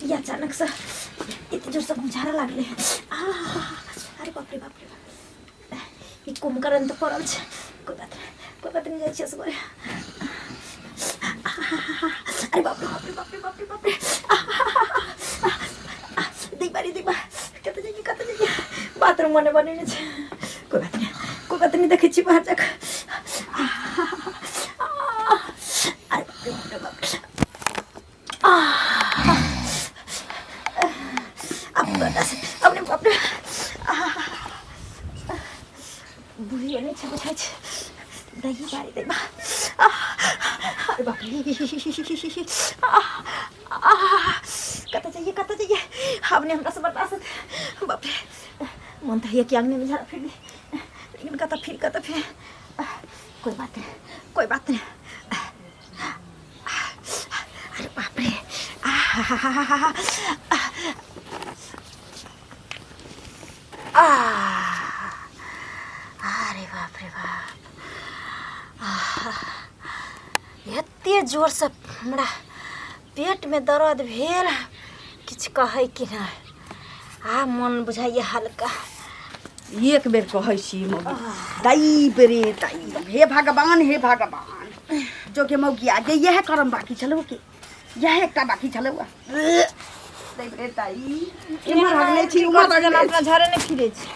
या अचानक से इतने जोर से बुझारा लागले अरे बाप रे ई कुमकरण तो पड़ल छै कोई बात नहीं जाइ छै से बोले अरे बाप रे देख बारी कत जाइए बाथरूम मने बनेने छै कोई बात नहीं देखे छी बाहर जाकर अरे बाप रे अपने बाप रे बुढ़ी नहीं छे बुझाई छे दही बारी देबा अरे बाप रे कत जाइए हमने हमरा से बर्दाश्त बाप रे मन तो है कि आंगने में झाड़ा फिर लेकिन कत फिर कोई बात नहीं अरे बाप रे अरे बाप रे बाप एते जोर से हमरा पेट में दर्द भेल किछ कहे कि ना मन बुझाइए हल्का एक बेर कहै छी मौगी दाई बेरे दाई हे भगवान जो के मौगी आगे यह करम बाकी चलो के यह एकटा बाकी चलो दाई बेरे दाई इमर हगले छी उमर जना अपना झरे ने फिरे छी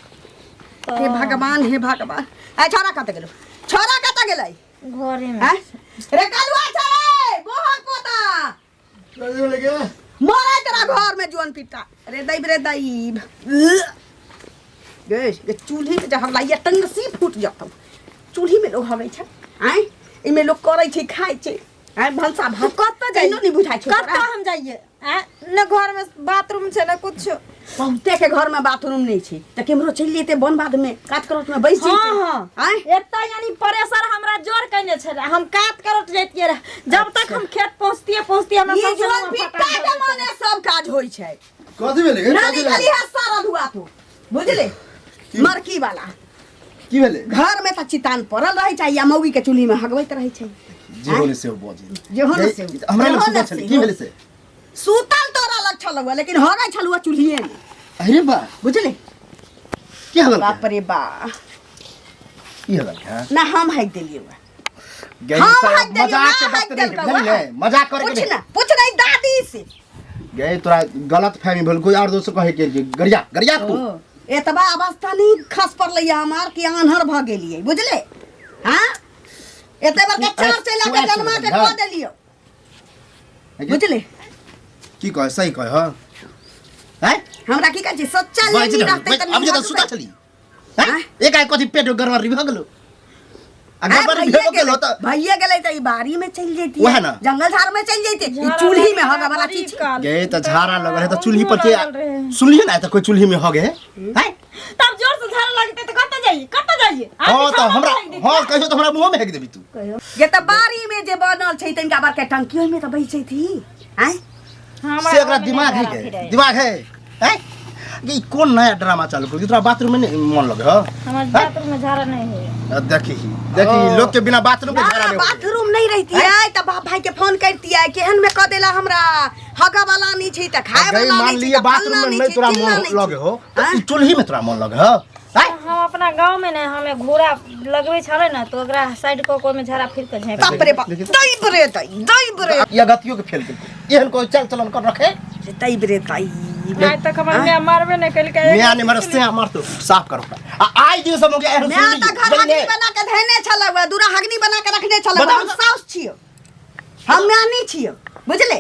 हे भगवान आ छोरा कत गेलै घरे में रे कालुआ छरे बहुत पोता कहियो लगे मरे तेरा घर में जोन पिटा रे दाई गैस ये चूल्ही में जब लाइए टंगसी फूट जाता चूल्ही में लोग हवे छ आय इमे लोग करे छै खाय छै आय भलसा भात कत जाइए नहीं बुझाय छै कत हम जाइए न घर में बाथरूम छै न कुछ बहुते के घर में बाथरूम नहीं छै त केमरो चल जेते वन बाद में काट करत में बैस जेते आय एता यानी प्रेशर हमरा जोर कइने छै हम काट करत जैतिए रह जब तक हम खेत पहुंचतिए हमरा ये जोन पिटा के माने सब काज होय छै कथि भेलै गे नानी खाली है सारा धुआ तो बुझले मरकी वाला की भेलै घर में त चितान पड़ल रहे छै या मौगी के चूल्ही में हगबैत रहे छै जे होले से बजे जे होले से हमरा लग सुतल छलै की भेलै से सुतल तोरा लग छलौ लेकिन हगै छलुआ चूल्हिए में अरे बा बुझले की हगल बाप रे बा की हगल है ना हम हग देलिए गई मजाक के बात नहीं मजाक करके पूछ नहीं दादी से गए तोरा गलत फहमी भेल कोई और दोसर कहे के गरिया तू एतबा अवस्था नहीं खस पड़लै हमार कि आन्हर भ गेलिए बुझले हां एते बार के चार चला के जन्मा के खो देलियो बुझले की कहे सही कहे हां हैं हमरा की कहै छी सच्चा लेनी रहते त अब जे सुता चली हैं एक आइ कथि पेट गड़बड़ भ गेलो अगर भ गेलो त भइए गेलै त ई बारी में चल जेती वह ना जंगल झाड़ में चल जेती ई चूल्ही में हगा वाला चीज गए त झाड़ा लगल है त चूल्ही पर के सुनलिए ना त कोई चूल्ही में हगे हैं तब जोर से झाड़ा लगते त कत जाइए हां त हमरा हां कहियो त हमरा मुंह में हेक देबी तू ये त बारी में जे बनल छै तनका बार के टंकी में त बैठै थी हैं से एकरा दिमाग है हैं ये कौन नया ड्रामा चालू कर तोरा बाथरूम में नहीं मन लगे हो हमारे बाथरूम में झाड़ा नहीं है देखी लोग के बिना बाथरूम के झाड़ा नहीं बाथरूम नहीं रहती है त बाप भाई के फोन करती है केहन में क देला हमरा हगा वाला नहीं छै त खाए वाला नहीं मान लिए बाथरूम में नहीं तोरा मन लगे हो त चूल्ही में तोरा मन लगे हो हम अपना गांव में ने हमें घोड़ा लगवे छले ना तो ओकरा साइड को कोई में झाड़ा फिर के झाँप बाप रे बाप दई बरे ये गतियों के फेल के एहन कोई चल चलन कर रखे दई बरे दई आज तक हमर में मारबे नहीं कल के मैं ने मर से मार तो साफ करो आज दिन सब के एहन मैं त घर हगनी बना के धैने छला दूरा हगनी बना के रखने छला हम साउस छियो हम नानी छियो बुझले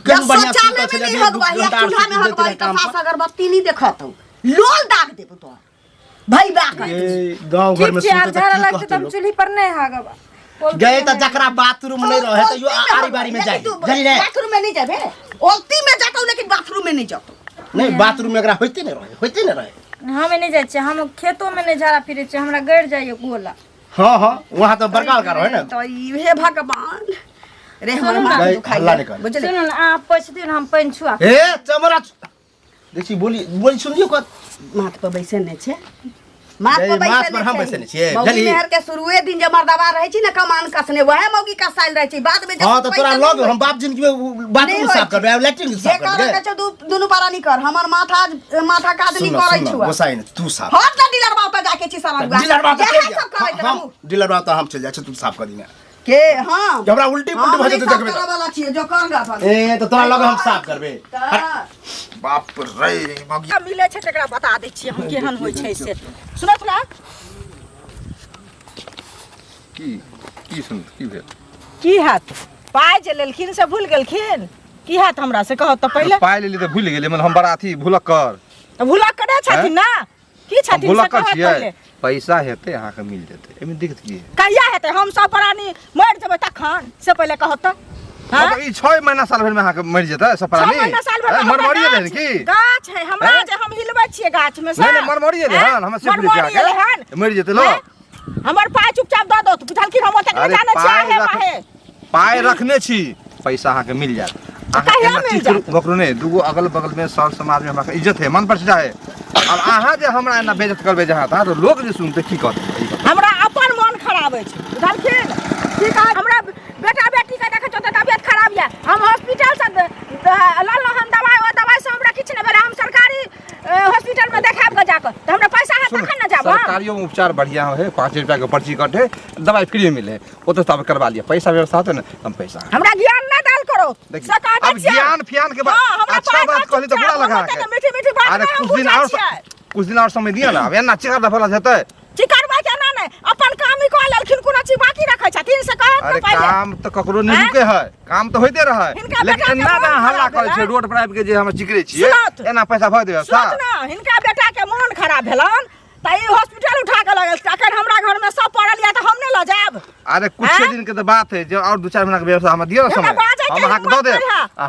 कम बढ़िया शौचालय में नहीं हगवा या चूल्हा में हगवा त सास अगरबत्ती नहीं देखत लोल दाग देबो तो भाई बा कर गांव घर में सुते झाड़ा लगते तुम चूल्ही पर नहीं हगवा गए त जकरा बाथरूम नहीं रहे त यो आरी बारी में जाई जानी रे बाथरूम में नहीं जाबे ओल्टी में जातो लेकिन बाथरूम में नहीं जातो नहीं बाथरूम में एकरा होइते नहीं रहे हमें नहीं जाय छै हम खेतों में नहीं झाड़ा फिरे छै हमरा गड़ जाइए गोला हां वहां तो बड़का रहे ना तो हे भगवान रे हमर मां दुखाई बुझले सुन आप पछदिन हम पानी छुआ ए चमरा देखी बोली सुनियो को माथ पर बैसे नहीं छे माथ पर माथ पर हम बैसे छिए मौगी मेहर के शुरुए दिन जे मर्दवा रहै छी न कमान कसने वहे मौगी कसाइल रहै छी बाद में हां तो तोरा लग हम बाप जिंदगी में बाथरूम साफ करबे लैट्रिन साफ करबे जे कर के दुनु पारा नहीं कर हमर माथा कादनी करै छुआ गोसाई ने तू साफ हां त डीलर बाप जाके छी सारा डीलर बाप तो हम चल जाय तू साफ कर दिना के हां हमरा उल्टी पुल्टी भ जते देखबे करे वाला छी जो कर गा ए तो तोरा लग हम साफ करबे बाप रे मौगी मिले छै तकरा बता दै छी हम केहन होय छै से सुनो तोरा की सुन की भेल की हाथ पाय जे लेलखिन से भूल गेलखिन की हाथ हमरा से कहत त पहिले पाय लेली त भूल गेली मतलब हम बड़ा अथी भूलक कर त भूलक करे छथिन ना की छथिन से भूलक कर कहत छियै पहिले पैसा हेते अहाँ के मिल जेते एमे दिक्कत की है कहिया हेतै हम सब प्राणी मर जेबै तखन से पहिले कहत त हां अब ई 6 महीना साल भर में अहाँ के मर जेते सब प्राणी मरमरिए रहन की गाछ है हमरा जे हम हिलबै छियै गाछ में से नहीं नहीं मरमरिए रहन हम सिर्फ के मर जेते लो हमर पाय चुपचाप द दो बुझल की हम ओतक जाने छी आहे माहे पाय रखने छी पैसा अहाँ के मिल जात कहिया मिल जात बकरो ने दुगो अगल बगल में सब समाज में हमरा इज्जत है मन पर जाए अब अहाँ जे हमरा एना बेइज्जत करबे जहाँ था तो लोग जे सुनते की कहते हमरा अपन मन खराब है बुझल की ठीक है हमरा बेटा बेटी के देखे त तबियत खराब है हम हॉस्पिटल से लल हम दवाई से हमरा किछ नै भेल हम सरकारी हॉस्पिटल में देखाब के जाकर त हमरा पैसा है तखन न जाब सरकारियों में उपचार बढ़िया है 5 रुपया के पर्ची कटे दवाई फ्री में मिले वो तो सब करवा लिया पैसा व्यवस्था होते ना हम पैसा हमरा ज्ञान ना दाल करो अब ज्ञान फियान के बाद अच्छा बात कहली तो बुरा लगा के मीठी मीठी बात अरे कुछ दिन और समय दिया ना अब एना चिकर दफला जते चिकरबा के ना नै अपन काम ही कह लेलखिन कोनो चीज बाकी रखै छथिन से कहत अरे काम तो ककरो नहीं रुके है काम तो होइते रहे लेकिन ना ना हल्ला करे छै रोड पर आबि के जे हम चिकरे छियै एना पैसा भ देबे सुन ना हिनका बेटा के मन खराब भेलन त ई हॉस्पिटल उठा के लगल तखन हमरा घर में सब पड़ल या त हम नै ल जाब अरे कुछ दिन के तो बात है जो और 2-4 महीना के व्यवस्था हम दियो समय हम अहाँ के द दे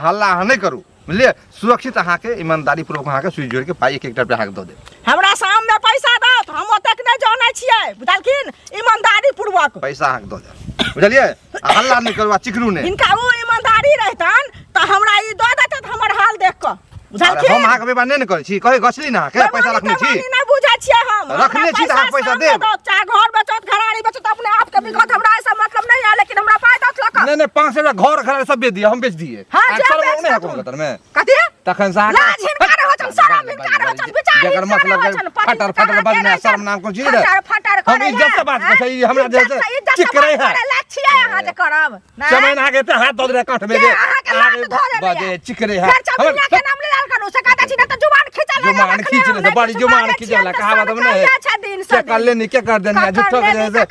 हल्ला अहाँ नहीं करू बुझलिए सुरक्षित अहाँ के ईमानदारी पूर्वक अहाँ के सुई जोड़ के पाई 1-1 रुपया अहाँ के द दे हमरा शाम में पैसा दत हम ओतक नै जानै छियै बुझलखिन ईमानदारी पूर्वक पैसा अहाँ के द दे बुझलिए हल्ला नहीं करवा चिकरू ने इनका वो ईमानदारी रहतन त हमरा ई द देत त हमर हाल देख क बुझलखिन हम अहाँ के बेबा नहीं करे छी कहे गछली ना के पैसा रखने छी नै बुझै छियै हम रखने छी त अहाँ पैसा देब चाहे घर बचत घराड़ी बचत अपने आप के बिगत हमरा ऐसा मतलब नहीं है लेकिन हमरा पाय दत लक नहीं नहीं 5 रुपया घर घर सब बेच दिए हम बेच दिए हां सर नहीं है कोन कतर में कथि तखन से लाज हिनका हो छन शरम हिनका हो छन बिचारी जकर मतलब फटर फटर बजना शर्म नाम को चीज रे फटर हम इज्जत से बात कर सही हमरा जैसे चिकरे है लक्ष्य यहाँ जे करब समय ना के हाथ दो रे काठ में दे बजे चिकरे है हम के नाम ले लाल करू सकता छी न त जुबान खींचा ले जुबान खींच ले बड़ी जुबान खींच ले कहावत में नहीं क्या कर लेनी क्या कर देनी झूठो के जैसे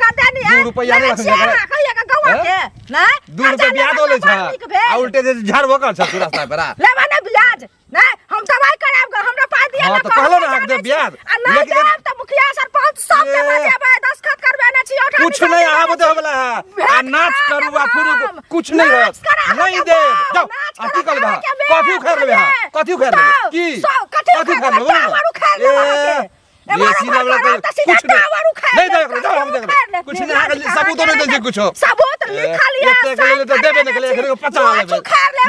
2 रुपया नहीं रखने कहिया का गवा के ना 2 रुपया ब्याज होले छ आ उल्टे जे झाड़बो कर छ रास्ता पर ले माने ब्याज नहीं हम दवाई कराब हमरा पाई दिया हां तो कहलो ना हक दे ब्याज लेकिन त मुखिया सरपंच सब के बजेबे दस्तखत करबे ना छी उठा कुछ नहीं आब दे वाला है आ नाच करू आ फुरू कुछ नहीं रह नहीं दे जाओ आ की करबा कॉफी खा लेबे हां कॉफी खा लेबे की कॉफी खा लेबे ये सीधा वाला कुछ नहीं दे जाओ हम देख कुछ नहीं आगे सबूत नहीं दे कुछ सबूत लिखा लिया तो देबे निकले फिर 50 लेबे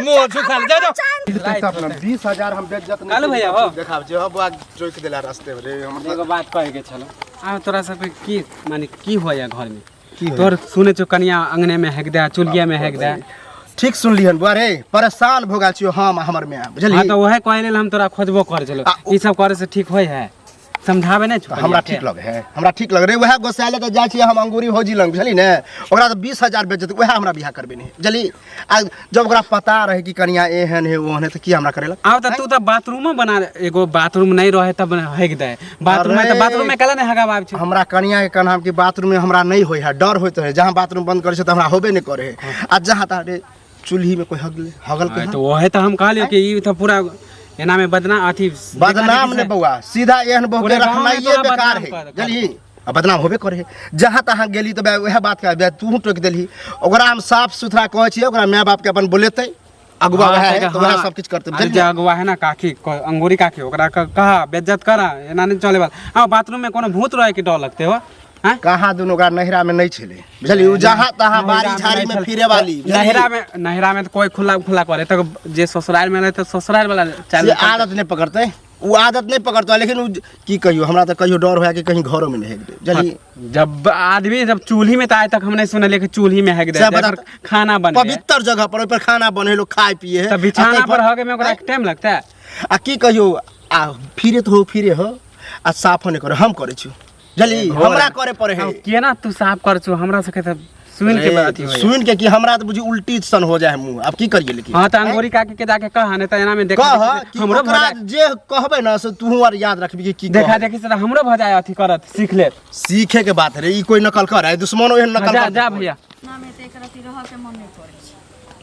मुंह छुखा ले जाओ अपना 20000 हम बेइज्जत नहीं कालू भैया हो देखाब जे हम बुआ जोक देला रास्ते रे हम एगो बात कहे के छलो आ तोरा सब के की माने की होया घर में तोर सुने छ कनिया अंगने में हेक दे चुलिया में हेक दे ठीक सुन लिहन बुआ रे परेशान भ गेल छियो हम हमर में बुझली हां तो ओहे कहे लेल हम तोरा खोजबो कर छलो ई सब करे से ठीक होय है समझावे नै छ हमरा ठीक लगे है हमरा ठीक लग रे वह गोसाले त जाय छी हम अंगूरी होजी लंग बुझली ने ओकरा तो 20000 बेचत वह हमरा बियाह करबे नहीं बुझली आ जब ओकरा पता रहे कि कनिया एहन है ओहन है त की हमरा करेला आब त तू त बाथरूम में बना एगो बाथरूम नहीं रहे तब हेक दे बाथरूम में कला नहीं हगा बाब छ हमरा कनिया के कहनाम कि बाथरूम में हमरा नहीं होय है डर होत है जहां बाथरूम बंद करे छ त हमरा होबे नहीं करे है आ जहां तारे चूल्ही में कोई हगल के तो ओहे त हम कहलियो कि ई त पूरा एना में बदनाम अथी बदनाम ने बउआ सीधा एहन बहु के रखना ये बेकार है बुझली आ बदनाम होबे करे है जहां तहां गेली त वह बात का तू टोक देली ओकरा हम साफ सुथरा कहै छी ओकरा माय बाप के अपन बोलेतै अगुआ है तो वह सब कुछ करते बुझली अगुआ है ना काकी अंगूरी काकी ओकरा कहा बेइज्जत करा एना नहीं चले बात हां बाथरूम में कोनो भूत रहे के डर लगते हो हां कहां दुनो का नहरा में नहीं छले बुझली उ जहां तहां बारी झाड़ी में फिरे वाली नहरा में तो कोई खुला खुला करे तो जे ससुराल में रहे तो ससुराल वाला चाल आदत नहीं पकड़ते वो आदत नहीं पकड़ता, लेकिन उ की कहियो हमरा तो कहियो डर होया कि कहीं घरों में नहीं हेक दे जल्दी। जब आदमी जब चूल्ही में तो आज तक हमने सुने लेकिन चूल्ही में हेक दे सब बता- खाना बन पवित्र जगह पर ओइ पर खाना बने लोग खाए पिए है तब बिछाना पर हगे में ओकरा टाइम लगता है। आ की कहियो आ फिरे हो आ साफ नहीं करे हम करे छु जल्दी हमरा करे पड़े है। केना तू साफ कर छु हमरा सके त सुन के बात ही सुन के कि हमरा तो बुझी उल्टी सन हो जाए मुंह, अब की करिए लेकिन। हां त अंगूरी काके के जाके कह ने त एना में देखा कह कि हमरो ओकरा जे कहबे ना से तू और याद रखबी कि की देखा देखी से हमरो भजाय अथी करत सीख ले। सीखे के बात रे, ई कोई नकल कर है दुश्मन ओहन नकल जा कर जा भैया ना में ते एक रति रह के मन नहीं करे छै।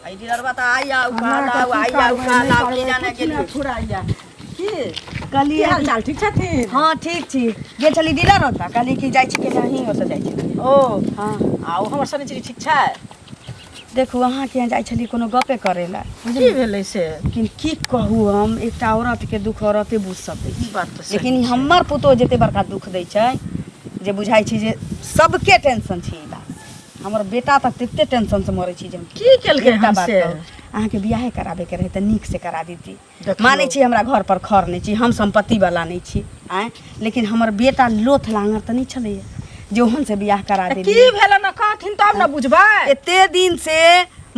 आई डीलरवा त आइया उकाला के जाने के लिए छुड़ाइया की कहली की हाल चाल ठीक छथिन? हाँ ठीक छी, गे छली डीलर होता कहली कि जाइ छी के नहीं हो से जाइ छी। ओ हाँ आउ हमर सनिचरी ठीक छै? देखू अहाँ के यहाँ जाइ छली कोनो गपे करे ला, की भेलै से? लेकिन की कहू हम एकटा औरत के दुख औरते बुझ सकै छी, बात तो सही। लेकिन हमर पुतोह जते बड़का दुख दै छै जे बुझाइ छै जे सबके टेंशन छै ई बात। हमर बेटा त तते टेंशन से मरै छी जे हम की केलकै एकटा हम बात से? कहू, अहाँके बियाहे कराबे के रहे त नीक से करा दीती। देखियौ। मानै छी हमरा घर पर खर नहीं छी, हम संपत्ति वाला नहीं छी आए, लेकिन हमर बेटा लोथ लांगर त नहीं छलै जे ओहन से बियाह करा की देली। भेल न कहथिन तब न बुझबै। एते दिन से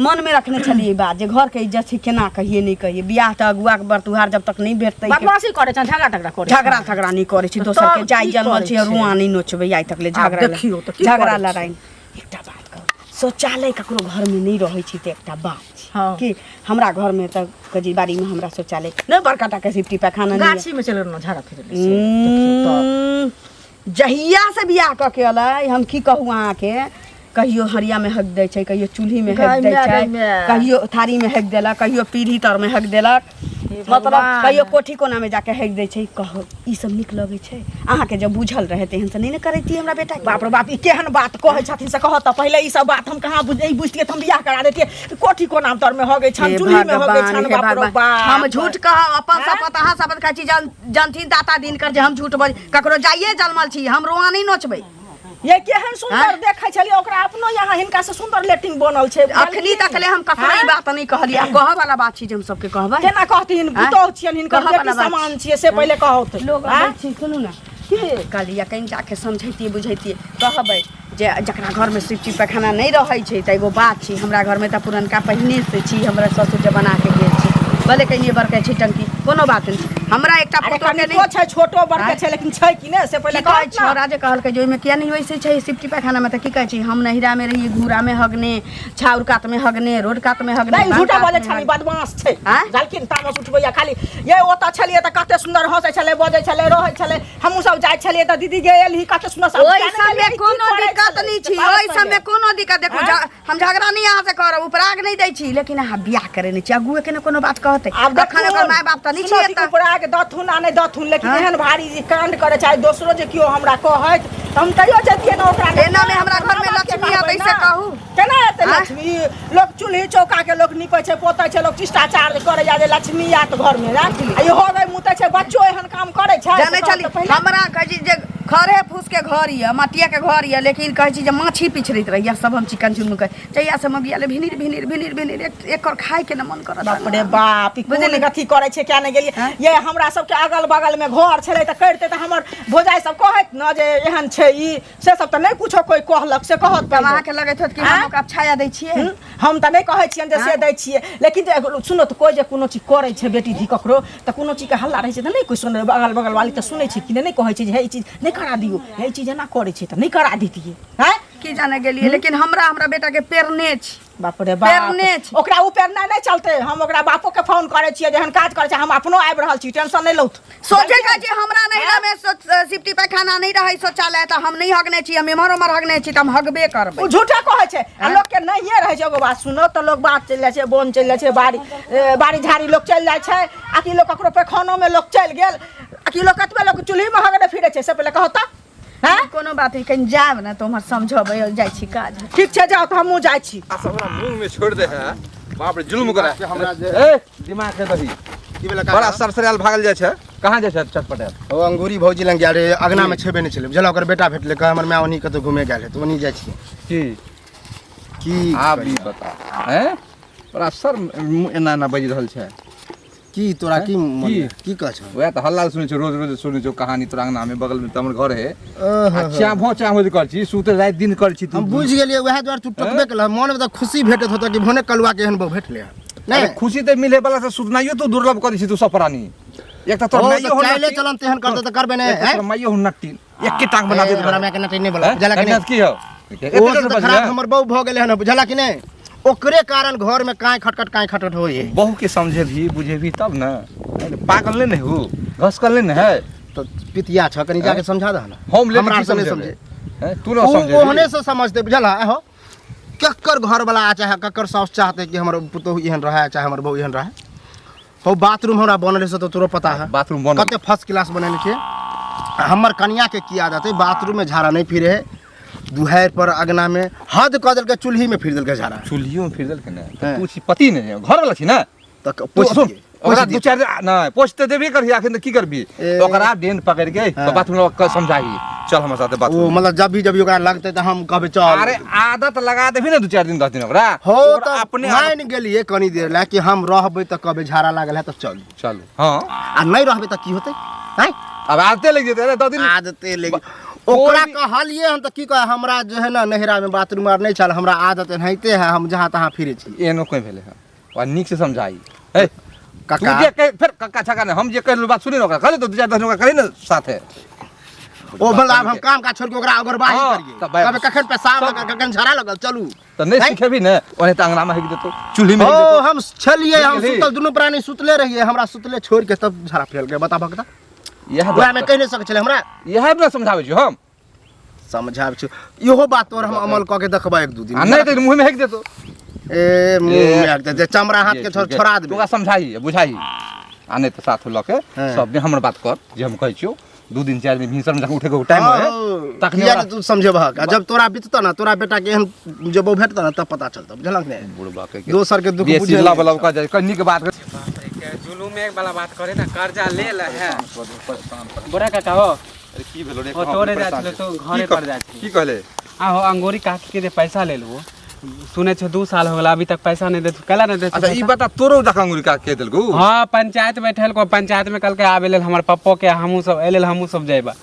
मन में रखने छलिए ई बात जे घर के इज्जत छै केना कहिए नहीं कहिए, बियाह त अगुआ के बरतुहार जब तक नहीं भेटतै बदमाशी करे छ, झगड़ा टगड़ा करे छ। झगड़ा नहीं करे छी, दोसर के तब जाय की जन्मल करै छी छै? रुआ नहीं नोचबै आइ तक ले झगड़ा देखियौ त की झगड़ा करै छै? लड़ाई। एकटा बात कहू, शौचालय ककरो घर में नहीं रहै छी त एकटा बात छै हाँ। कि हमरा घर में त कजी बाड़ी में हमरा शौचालय नहीं बड़का टा के सिफ्टी पैखाना नहीं गाछी में चल रहल झाड़ा फिरे से देखियौ त। जहिया से बियाह क के अलै हम की कहू अहाँ के, कहियो हरिया में हक दै छै, कहियो चूल्ही में हक दै छै, कहियो थारी में हक देलक, कहियो पीढ़ी तर में हक देलक, मतलब भगवान। कहियो कोठी कोना में जाके हक दै छै। कहो ई सब निक लगै छै अहाँ के जब बुझल रहे तेहन से नहीं न करैती हमरा बेटा के। बाप रे बाप, ई केहन बात कहै छथिन से कहत पहिले ई सब बात हम कहाँ बुझतिए, हम बियाह करा देतिए। कोठी को नाम तर में हो गई छन, हे चूल्ही में हो गई भगवान, छन। हे बाप रे भगवान। बाप, हम झूठ कह अपन शपथ अहाँ शपथ कहै छी जानथिन दाता दिन कर जे हम झूठ बज ककरो जाइए जलमल छी, हम रोआ नहीं नोचबै। ये केहन सुंदर देखै छलिए, ओकरा अपनो यहाँ हिनका से सुंदर लेटिंग बनल छै। अखनी तकले हम ककरो ई बात नहीं कहलिए, आ कहऽ वाला बात छी जे हम सबके कहबै। केना कहथिन पुतौह छियन हिनकर कहऽ बेटी वाला बात समान छियै से पहिले कहत लोग हाँ? अबै छी सुनू ना कहलिए कहीं जाके समझैतिए बुझैतिए कहबै जे जकरा घर में सिफ्टी पैखाना नहीं रहै छै त एगो बात छी, हमरा घर में त पुरनका पहिने से छी, हमरा ससुर जे बना के गेल छी, भले कहिए बड़के छी टंकी कोनो बात नहीं, हमरा एकटा अरे पुतौह के कनिको नहीं छै, छोटो बड़के छै, लेकिन छै कि ने से पहिले की कहै कहत छी। छोरा जे कहलकै जे ओहिमे किया नहीं वैसे छै सिफ्टी पैखाना में त की कहै छी, हम नहिरा में रहिए घूरा में हगने, छाउर कात में हगने, रोड कात में हगने, नहीं बांध झूठा कात बोले में छली, हगने। बदमाश छै। हाँ? जालकिन तामस उठबैया खाली ये ओतऽ छलिए त कते सुंदर हंसै छले, बजै छले, रहै छले। हमहू सब जाय छलिए त दीदी गेल ही कते सुंदर सब ओइ सब में कोनो दिक्कत नहीं छी, ओइ सब में कोनो दिक्कत देखो हाँ? हम झगड़ा नहीं यहाँ से करब, उपराग नहीं दै छी, लेकिन अहाँ बियाह करे नहीं छी, अगुए के ने कोनो बात कहते। आब अखन ओकर माय बाप त नहीं छी एतऽ। पुरा के दथुन आ नहीं दथुन, लेकिन हाँ? एहन भारी जे कांड करे चाहे दोसरो जे कियो हमरा कहैत त हम कहियो जतिए ना ओकरा। एना में हमरा घर में लक्ष्मी आबै से कहू। केना एते हाँ? लक्ष्मी? लोग चूल्ही चौका के लोग निपै छै, पोतै छै, लोग शिष्टाचार करे जा जे लक्ष्मी आत घर में ना। आ ई हो गई मुतै छै, बच्चो एहन काम करे छै। जाने चली हमरा कहै छी जे खरे फूस के घर ये, मटिया के घर ये, लेकिन कहै छी जे माछी पिछड़ैत रहिया सब हम चिकन चुन के जइया से मबिया ले भिनिर भिनिर भिनिर भिनिर एक और खाए के न मन करत। बाप रे बाप, ई बुझलियै? कोन अथी करे छै क्या नहीं गेलिए। हाँ? ये हमरा सब के अगल बगल में घर छले त करते त हमर भोजाई सब कहत न जे एहन छै ई, से सब त नहीं कुछो कोई कहलक से कहत तब अहाँ के लगैत होत कि हाँ? हम ओकरा छाया दै छियै। हम त नहीं कहै छियन जे से हाँ? दै छियै, लेकिन जे सुनो त कोई जे कोनो चीज करे छै बेटी धी ककरो त कोनो चीज के हल्ला रहै छै त नहीं कोई सुन, अगल बगल वाली त सुनै छै कि नहीं कहै छै जे हे ई चीज नहीं करा दियो, हे ई चीज एना करे छै त नहीं करा दीतिए। हैं की जाने गेलिए, लेकिन हमरा बेटा के पेरने छी। बाप रे बाप, पेरने छी। ओकरा ऊपर नहीं चलते। हम ओकरा बापो के फोन करे छियै, जेहन काज करे छै हम अपनो आबि रहल छी, टेंशन नहीं लौथ। सोचे का जे हमरा नहिरा में सिफ्टी पैखाना नहीं रहे शौचालय त हम नहीं हगने छी, हम एम्हर उम्हर हगने छी त हम हगबे करबै। उ झूठा कहै छै। आ लोग के नहिए रहै छै एगो बात सुनो त लोग बात चलि जाइ छै, बोन चलि जाइ छै, बाड़ी झाड़ी लोग चलि जाइ छै, आ कि लोग ककरो पैखानो में लोग चलि गेल, आ कि लोग कतबे लोग चूल्ही में हगने फिरे छै, से पहिले कहो त। हैं कोनो बात नहीं, कहीं जाब ना तो हमर समझबै जाइ छी काज। ठीक छै, जाओ त हमहू जाइ छी। आ सब हमरा मुंह में छोड़ दे है, बाप रे जुल्म करे। हमरा जे ए दिमाग के दही की भेला बड़ा सरसराल भागल जाय छै, कहां जाय छै चटपटे? ओ अंगूरी भौजी लग गेल रे, अगना में छेबे नहीं छले, बुझल ओकर बेटा भेटले, कह हमर माय ओनी कतो घूमे गेल है त ओनी जाइ छी की की आप भी बता हैं, बड़ा सर एना एना बज रहल छै। की तोरा की की कह छ वह तो हल्ला सुनै छ रोज रोज सुनै छ कहानी तोरा अंगना में बगल में त हमर घर है अच्छा भोचा हो कर छी सुते रात दिन कर छी हम बुझ गेलिए वह द्वार तू टकबे केला मन में त खुशी भेटत होत कि भने कलुआ के एहन भेटले नहीं खुशी त मिले वाला से सुनाइयो तो दुर्लभ कर छी तू सब प्राणी एक त तोर माइयो चाइले चलन तेहन करते त करबे ने तोर माइयो हुनटी एक के टांग बना दे हमरा में के नटी नहीं बोला जला कि की हो ओ त खराब हमर बहु भ गेले हन बुझला कि नहीं ओकरे कारण घर में काय खटखट होई है बहू के समझे भी बुझे भी तब ना पागल नहीं हो घसकल नहीं है तो पितिया छ कनी जाके समझा द ना हम ले हमरा से नहीं समझे तू ना समझे ओहने से समझते बुझला हो कक्कर घर वाला चाहे कक्कर साउस चाहते कि हमर पुतोह एहन रहे चाहे हमर बहू एहन रहे हो बाथरूम हमरा बनले से तो तोरो पता है बाथरूम बन कते फर्स्ट क्लास बनले छे हमर कन्या के की आदत है बाथरूम में झाड़ा नहीं फिरे है दुहैर पर अगना में हद क दल के चूल्ही में फिर दल के झाड़ा चूल्हियो में फिर दल के ना तू छी पति नहीं घर वाला छी ना तक पोछ ओकरा दू चार ना पोछते देबे करही आखिर की करबी ओकरा डेन पकड़ के तो बाथरूम का समझाई चल हमर साथे बात ओ मतलब जब भी ओकरा लगते त हम कहबे चल अरे आदत लगा देबी ना 2-4 दिन 10 दिन ओकरा हो तो अपने मान गेलिए कनी देर ला कि हम रहबे त कहबे झाड़ा लागल है त चल चल हां आ नहीं रहबे त की होते हैं अब आदते लग जेते रे 2 दिन आदते लग ओकरा कहलिए हम त की कह हमरा जो है ना नहरा में बाथरूम आर नहीं चल हमरा आदत नहिते है हम जहां तहां फिरे छी एनो कोई भेले है और निक से समझाई ए काका तू जे फिर काका छका ने हम जे कहल बात सुनी न ओकरा करे तो 2-4 दिन ओकरा करे न साथे ओ भला हम काम का छोड़ के ओकरा अगरबाही करिए कबे कखन पेशाब लगा कखन झड़ा लगल चलू त नहीं सीखेबी न ओने त अंगना में हेक देतो चूल्ही में हेक ओ देतो हम छलिए हम सुतल दुनु प्राणी सुतले रहिए हमरा सुतले छोड़ के तब झड़ा फैल गए बता भक्ता यह ओकरा में कह नहीं सके छले हमरा यह न समझाबै छी हम समझाब छी इहो बात तोर हम अमल क के देखबा 1-2 दिन नहीं तो मुंह में हेक देतो ए मुंह में हक दे चमड़ा हाथ के छोड़ा दे तोरा समझाई बुझाई आने त साथ ल के सब में हमर बात कर जे हम कहै छियो 2 दिन 4 दिन भीतर में उठे के टाइम है तखनी तू समझे भक जब तोरा बीतता ना तोरा बेटा के एहन जब भेटता ना तब पता चलता बुझला कि नहीं बुढ़बा के दोसर के दुख बुझे सिला वाला का जाय कन्नी के बात जुलूम में एक वाला बात करे ना कर्जा ले ल है बड़ा काका हो अरे की भेलो रे ओ तोरे जाछले तो घरे पर जाछी की कहले आ हो अंगूरी काट के दे पैसा ले लो सुने छ 2 साल हो गेला अभी तक पैसा नहीं दे कला नहीं दे अच्छा ई बता तोरो दखंगुरी का के देलगो हां पंचायत बैठल को पंचायत में कल के आबेले हमर पप्पो के हमहू सब एलेल हमहू सब जाइबा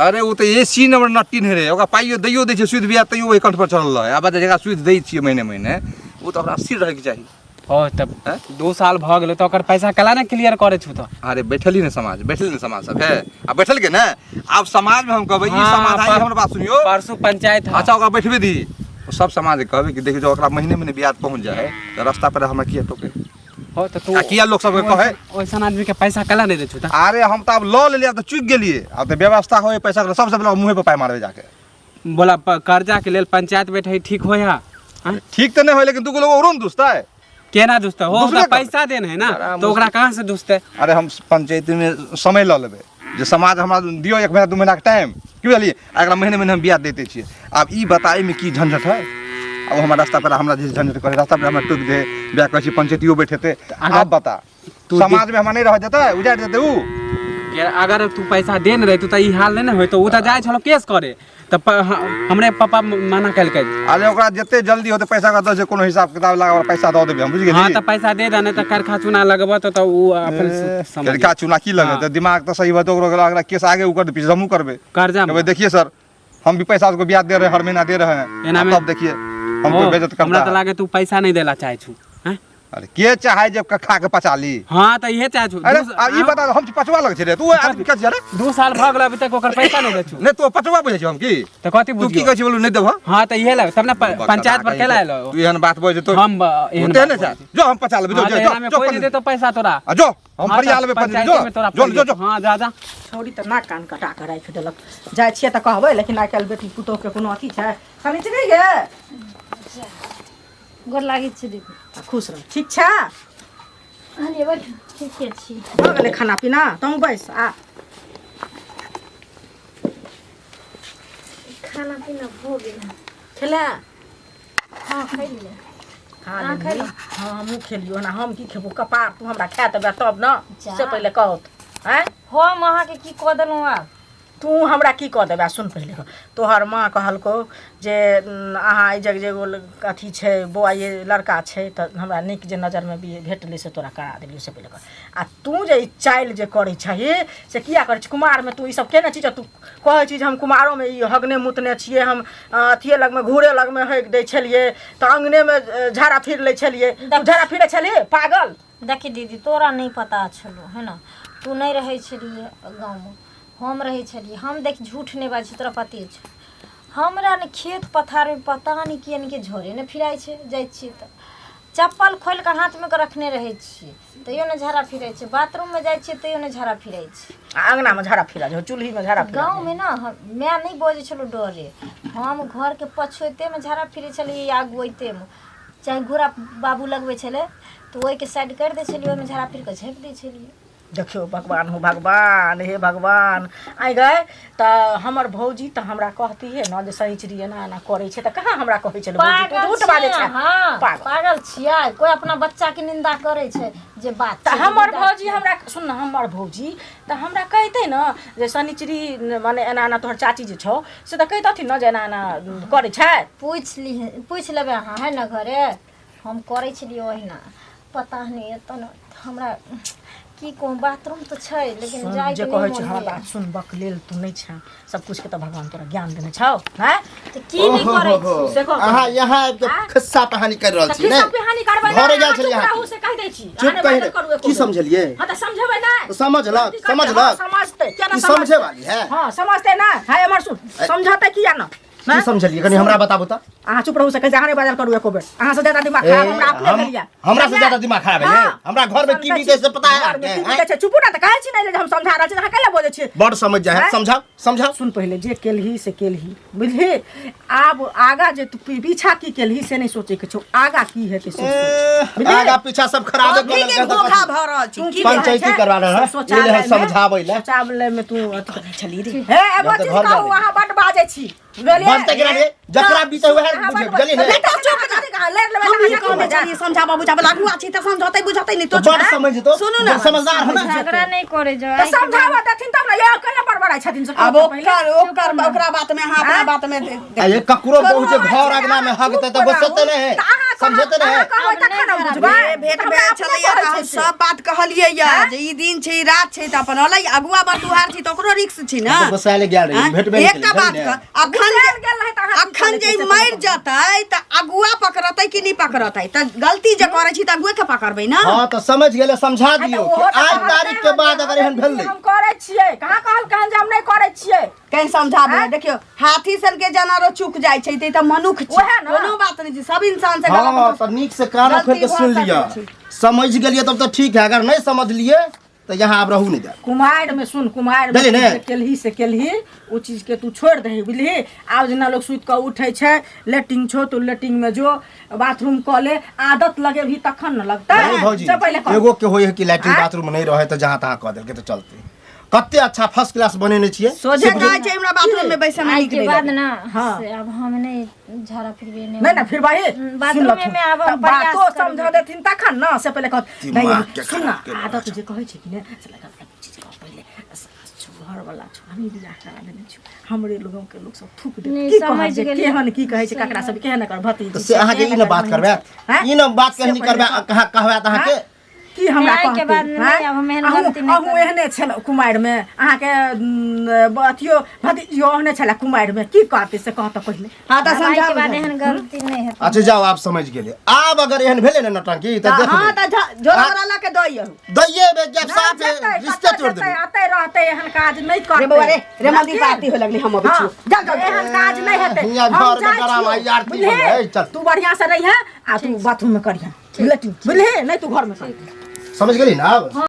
अरे वो तो एसी नंबर नट्टी नहीं रे ओका पाइयो दैयो दै छै सुध बिया तैयो ओइ कंठ पर चलल है आबा जगह सुध दै छियै महीने महीने वो तो ओकरा स्थिर रहे के चाहिए हो तब 2 साल भ गेले तो ओकर पैसा कला ना क्लियर करे छु तो अरे बैठली ने समाज सब है अब बैठल के ना अब समाज में हम कहबै ई समाज आई हमर बात सुनियो परसों पंचायत अच्छा ओकरा बैठबे दी सब समाज कहबै कि देखियो ओकरा महीने महीने ब्याज पहुंच जाए तो रास्ता पर हमरा किया टोके हो तो तू किया लोग सब कहे ओइसन आदमी के पैसा कला नहीं दे छु त अरे हम तो अब ल लेलिए तो चुक गेलिए अब तो व्यवस्था होए पैसा के सबसे पहले मुंह पे पाय मारबे जाके बोला कर्जा के लेल पंचायत बैठे ठीक होय हा ठीक तो नहीं होय लेकिन दूगो लोग औरो न दोस्त है केना दोस्त हो तो पैसा देन है ना तो ओकरा कहां से दोस्त है अरे हम पंचायत में समय ल लेबे जे समाज हमरा दियो 1 महीना 2 महीना के टाइम की बुझलिए अगला महीने महीने हम ब्याज देते छिए अब ई बताई में की झंझट है अब हमारा रास्ता पर हमरा जे झंझट करे रास्ता पर हमरा टोक दे ब्याह कहै छी पंचायतियो बैठेते अब बता समाज में हमरा नहीं रह जाता उजाड़ देते ऊ अगर तू पैसा देन रहे तो ई हाल नहीं होय तो उ त जाय छलो केस करे त हमरे पापा मना कल के अरे ओकरा जते जल्दी होते पैसा का दे कोनो हिसाब किताब लगा और पैसा दे देबे हम बुझ गेली हां त पैसा दे दने त करखा चुना लगब तो उ अपन समझ करखा चुना की लगे त दिमाग तो सही बात ओकरा केस आगे ऊपर पीछे हमहू करबे कर्जा कहबे देखिए सर हम भी पैसा को ब्याज दे रहे हर महीना दे रहे हैं तब देखिए हमको बेइज्जत करता हमरा त लागे तू पैसा नहीं देला चाहे छु हैं अरे के चाहे जब खा के पचा ली हां त इहे चाहे छु अरे ई बता हम पचवा लगे छे रे तू आदमी के रे 2 साल भ गेल अभी तक ओकर पैसा नहीं दे छु नहीं तो पचवा बुझे छी हम की त कथि तू बुझ की कहै छी बोलू नहीं देबो हां त इहे लगे तब ना पंचायत पर केला आलो तू एहन बात बोल तो हम एहन होते ना जो हम पचा लेबे जो कोई नहीं दे तो पैसा तोरा जो हम फरिया लेबे पंचायत जो हां जा जा छौड़ी त नाक कान कटा के राखि देलक जाय छियै त कहबै लेकिन आइ काल्हि बेटी पुतोह के कोनो अथी छै खाली चली गे गोर लागै छै दीदी खुश रह ठीक छै अरे बैठ ठीके छी हो गेलै खाना पीना तुम बैस आ खाना पीना हो गेल खेला हाँ खैलिए हाँ खैली हाँ हमहूँ खेलियो ना हम की खेबो कपार तू हमरा खा देबे तब न जा। से पहिले कहत हैं हम अहाँके की कऽ देलहुँ आब तू हमरा की कह देबे सुन पहले तोहर माँ कहलको जे अहाँ ई जग अथी छै बौआ ये लड़का छै तऽ हमरा नीक जे नजरमे भी भेटलै से तोरा करा देलियो से पहिले आ तू जे ई चाइल जे करै छही से किया करै छी कुमारमे तू ई सब केने छी तू कहै छी जे हम कुमारोमे ई हगने मुतने छियै हम अथिए लगमे घूरे लगमे हगि दै छलियै तऽ अङ्गनेमे झाड़ा फिर लै छलियै तू झाड़ा फिरै छलियै पागल। देखी दीदी तोरा नहीं पता छलो है ना, तू नहीं रहे छलिए गाँव में, हम रहे छलिए। हम देख झूठ नहीं बाजी तोरा पते छ। हमरा ने खेत पथार में पता नहीं के झोरे ने फिराइ छे जाइ छिए त चप्पल खोल कर हाथ में रखने रहे छिए तैयो ने झाड़ा फिराइ छे, बाथरूम में जाइ छिए तैयो ने झाड़ा फिराइ छे, अंगना में झाड़ा फिरा जो चूल्ही में झाड़ा फिरा। गाँव में ना मैं नहीं बोझे छलो डरे, हम घर के पछुते में झाड़ा फिरे छलिए आगुते में, चाहे घोड़ा बाबू लगबे छले तो वही के साइड कर दे छलिए ओहिमे झाड़ा फिर के झाँप दे छलिए। देखियो भगवान हो भगवान हे भगवान आई गए तो हमर भौजी तो हमरा कहती है ना जे सहीचरी एना एना करे छे त कहाँ हमरा कहै छे झूठ बाजे छे। हां पागल छिया, कोई अपना बच्चा के निंदा करे छे जे बात त हमर भौजी हमरा सुन न हमर भौजी त हमरा कहते न जे सनीचरी माने एना एना तोहर चाची जे छौ से त कहतथि न जे एना एना करे छे। पूछ लेबे हां है न घरे हम करे छलिए ओहिना पता नहीं त हमरा की कहूँ बाथरूम तो छै लेकिन जाय जे कहै छै हमरा बात सुन बकलेल तू नहीं छ सब कुछ के त भगवान तोरा ज्ञान देने छौ हैं त की नहीं करे छी से कह अहाँ यहाँ खिस्सा कहानी कर रहल छी ने कहानी करबै घरे गेल छलिए अहाँ अहाँ से कह दै छी चुप कहि की समझलिए हां त समझबै ना तो समझलक समझते क्या ना ई समझे वाली है। हां समझते ना है हमर सुन समझते किया ना की समझलिए कनी हमरा बताबू त। अहाँ चुप रहू से कह जहां बाजार करू एको बेर अहाँ से ज्यादा दिमाग खराब हमरा अपने ले लिया हमरा से ज्यादा दिमाग खराब है हमरा घर में की बीते से पता है। चुप ना त कहै छी नहीं हम समझा रहल छी अहाँ कैला बोलै छी बड़ समझ जाए समझाओ समझाओ। सुन पहले जे केलही से केलही बुझली अब आगा जे तू पीछा की केलही से नहीं सोचे के छौ आगा की हेतै से सोच आगा पीछा सब खराब कर के धोखा भ रहल छी की पंचायती करवा रहा है ये समझाबै ले चावले में तू अथी छली रे हे एगो चीज कहू अहाँ बड बाजै छी बनते के रे जकरा बीते हुए है बुझे गली है चुप ना ले लेबे हम जानी समझाबा बुझाबा लागू अछि त समझौतै बुझौतै नहीं तो बड़ समझ तो सुनु ना समझदार है ना झगड़ा नहीं करे जो तो समझावा देथिन तब ना ये केना बड़बड़ाई छथिन से अब ओकरा बात में हां अपना बात में ये ककरो बहु जे घर अगना में हगते तो बसते नहीं है समझते नहीं है कहबै तखन हम बुझबै भेट भेल छलैया त हम सब बात कहलिए या जे ई दिन छै रात छै त अपन अलग अगुआ बटुहार छी त ओकरो रिस्क छी ना बसाले गेल भेट भेल एकटा बात अखन जे मर जतै त अगुआ पकड़तै कि नहीं पकड़तै त गलती जे करे छी त अगुए के पकड़बै ना। हां त समझ गेले समझा दियो कि आज तारीख के बाद अगर एहन भेल हम करे छियै कहां कहल हम नहीं करे छियै कहीं समझाबे देखियो हाथी सन के जनारो चुक जाय छै त मनुख छी कोनो बात नहीं छै सब इंसान से हां त नीक से कान खोल के सुन लिया समझ गेलिए तब तो ठीक है अगर नहीं समझ लिए तो यहाँ आप रहू नहीं दे कुमार में सुन कुमार में केलही से केलही वो चीज के तू छोड़ दही बुझली आब जना लोग सुत के उठे छे लेटिंग छो तो लेटिंग में जो बाथरूम क ले आदत लगे भी तखन न लगता से पहले एगो के होय है कि लैट्रिन बाथरूम नहीं रहे तो जहां तहां क देल के तो चलते कते अच्छा फर्स्ट क्लास बनेने छिए सोझे कहै छै हमरा बाथरूम में बैसे में के बाद ना हां से अब हम नहीं झाड़ा फिरबे नहीं ना फिर भाई बाथरूम में अब प्रयास बातो समझा देथिन तखन ना से पहले कह नहीं सुन ना आदत जे कहै छै कि ने से लगा चीज कह पहले घर वाला छानी बियाह करा देने छु हमरे लोगों के लोग सब थूक दे की समझ गेल केहन की कहै छै ककरा सब केहन कर भतीजी से अहाँ के ई न बात करबे ई न बात कहनी करबे कहा कहबे त अहाँ के की हमरा के बाद नहीं अब हम एहन गलती नहीं अहू एहने छल कुमार में अहाँ के अथियो भतीजियो ओहने छला कुमार में की कहते से कहत पहले हां त समझा के बाद एहन गलती नहीं है। अच्छा जाओ आप समझ गेले अब अगर एहन भेले न नटंकी त देख हां त जोरा ला के दइयो दइए बे जब साफ रिश्ते तोड़ दे आते रहते एहन काज नहीं करते रे बाबा रे मंदिर पार्टी हो लगली हम अबै छी जा एहन काज नहीं हेते हियां घर में गरम आई आरती है चल तू बढ़िया से रही है आ तू बाथरूम में करिया बुझले नहीं तू घर में कर समझ गेली ना अब